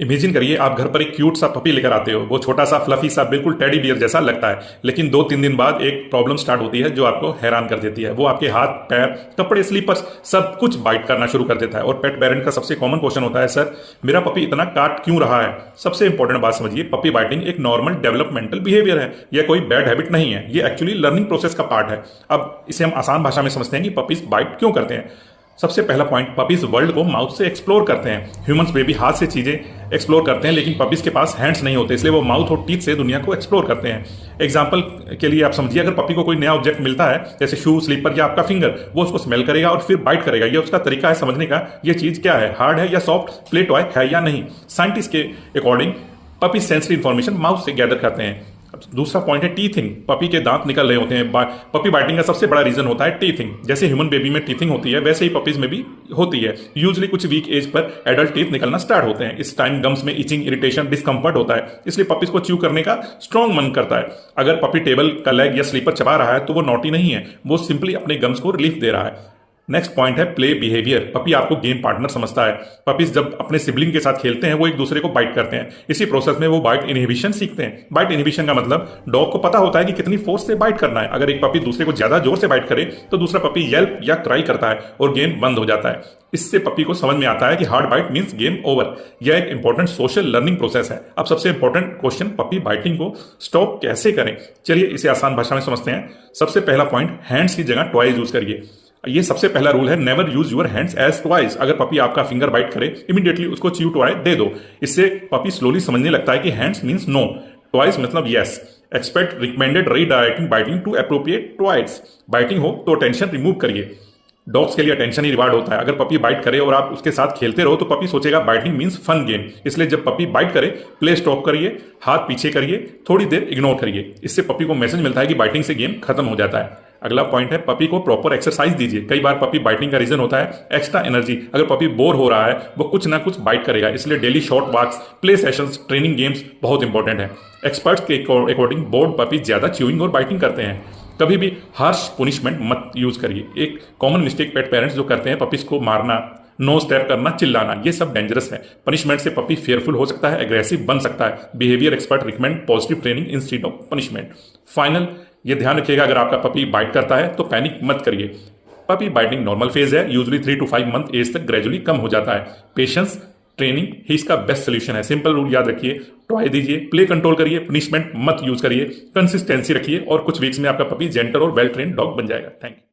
Imagine करिए आप घर पर एक क्यूट सा पपी लेकर आते हो। वो छोटा सा फ्लफी सा बिल्कुल टेडी बियर जैसा लगता है, लेकिन 2-3 दिन बाद एक प्रॉब्लम स्टार्ट होती है जो आपको हैरान कर देती है। वो आपके हाथ, पैर, कपड़े, स्लीपर्स सब कुछ बाइट करना शुरू कर देता है। और पेट पेरेंट का सबसे कॉमन क्वेश्चन होता है, सर मेरा पपी इतना काट क्यों रहा है। सबसे इंपॉर्टेंट बात समझिए, पपी बाइटिंग एक नॉर्मल डेवलपमेंटल बिहेवियर है। यह कोई बैड हैबिट नहीं है, ये एक्चुअली लर्निंग प्रोसेस का पार्ट है। अब इसे हम आसान भाषा में समझते हैं कि पपीज बाइट क्यों करते हैं। सबसे पहला पॉइंट, पपीज वर्ल्ड को माउथ से एक्सप्लोर करते हैं। ह्यूमंस बेबी हाथ से चीजें एक्सप्लोर करते हैं, लेकिन पपीज के पास हैंड्स नहीं होते, इसलिए वो माउथ और टीथ से दुनिया को एक्सप्लोर करते हैं। एग्जाम्पल के लिए आप समझिए, अगर पपी को कोई नया ऑब्जेक्ट मिलता है जैसे शू, स्लीपर या आपका फिंगर, वो उसको स्मेल करेगा और फिर बाइट करेगा। ये उसका तरीका है समझने का, ये चीज क्या है, हार्ड है या सॉफ्ट, प्ले टॉय है या नहीं। साइंटिस्ट के according puppy sensory information mouth से गैदर करते हैं। दूसरा पॉइंट है टीथिंग। पपी के दांत निकल रहे होते हैं। पपी बाइटिंग का सबसे बड़ा रीजन होता है टीथिंग। जैसे ह्यूमन बेबी में टीथिंग होती है, वैसे ही पपीज में भी होती है। यूजुअली कुछ वीक एज पर एडल्ट टीथ निकलना स्टार्ट होते हैं। इस टाइम गम्स में इचिंग, इरिटेशन, डिस्कंफर्ट होता है, इसलिए पपीज को च्यू करने का स्ट्रॉन्ग मन करता है। अगर पपी टेबल का लेग या स्लीपर चबा रहा है तो वो नॉटी नहीं है, वो सिंपली अपने गम्स को रिलीफ दे रहा है। नेक्स्ट पॉइंट है प्ले बिहेवियर। पपी आपको गेम पार्टनर समझता है। पपीज जब अपने सिबलिंग के साथ खेलते हैं वो एक दूसरे को बाइट करते हैं। इसी प्रोसेस में वो बाइट इनहिबिशन सीखते हैं। बाइट इनहिबिशन का मतलब डॉग को पता होता है कि कितनी फोर्स से बाइट करना है। अगर एक पपी दूसरे को ज्यादा जोर से बाइट करे तो दूसरा पपी येल्प या क्राई करता है और गेम बंद हो जाता है। इससे पपी को समझ में आता है कि hard bite means game over. यह एक इंपॉर्टेंट सोशल लर्निंग प्रोसेस है। अब सबसे इंपॉर्टेंट क्वेश्चन, पपी बाइटिंग को स्टॉप कैसे करें। चलिए इसे आसान भाषा में समझते हैं। सबसे पहला पॉइंट, हैंड्स की जगह टॉयज यूज करिए। ये सबसे पहला रूल है, never use your hands as toys. अगर पपी आपका फिंगर बाइट करे, इमीडिएटली उसको च्यू टॉय दे दो। इससे पपी स्लोली समझने लगता है कि हैंड्स मींस नो, टॉयज मतलब yes. Expect recommended redirecting biting to appropriate toys. Biting हो तो टेंशन रिमूव करिए। डॉग्स के लिए अटेंशन ही रिवार्ड होता है। अगर पपी बाइट करे और आप उसके साथ खेलते रहो तो पपी सोचेगा बाइटिंग मींस फन गेम। इसलिए जब पपी बाइट करे, प्ले स्टॉप करिए, हाथ पीछे करिए, थोड़ी देर इग्नोर करिए। इससे पपी को मैसेज मिलता है कि बाइटिंग से गेम खत्म हो जाता है। अगला पॉइंट है, पपी को प्रॉपर एक्सरसाइज दीजिए। कई बार पपी बाइटिंग का रीजन होता है एक्स्ट्रा एनर्जी। अगर पपी बोर हो रहा है, वो कुछ ना कुछ बाइट करेगा। इसलिए डेली शॉर्ट वॉक्स, प्ले सेशंस, ट्रेनिंग गेम्स बहुत इंपॉर्टेंट है। एक्सपर्ट्स के अकॉर्डिंग बोर्ड पपी ज्यादा च्यूइंग और बाइटिंग करते हैं। कभी भी हार्श पुनिशमेंट मत यूज करिए। एक कॉमन मिस्टेक पेट पेरेंट्स जो करते हैं, पपीज को मारना, नो स्टेप करना, चिल्लाना, ये सब डेंजरस है। पनिशमेंट से पपी फेयरफुल हो सकता है, एग्रेसिव बन सकता है। Behaviour expert recommend positive training instead of punishment. Final, ये ध्यान रखिएगा, अगर आपका पपी बाइट करता है तो पैनिक मत करिए। पपी बाइटिंग नॉर्मल फेज है, यूजुअली 3 to 5 मंथ एज तक ग्रेजुअली कम हो जाता है। पेशेंस, ट्रेनिंग ही इसका बेस्ट सोल्यूशन है। सिंपल रूल याद रखिए, टॉय दीजिए, प्ले कंट्रोल करिए, पनिशमेंट मत यूज करिए, कंसिस्टेंसी रखिए और कुछ वीक्स में आपका पपी जेंटल और वेल ट्रेन डॉग बन जाएगा। Thank you.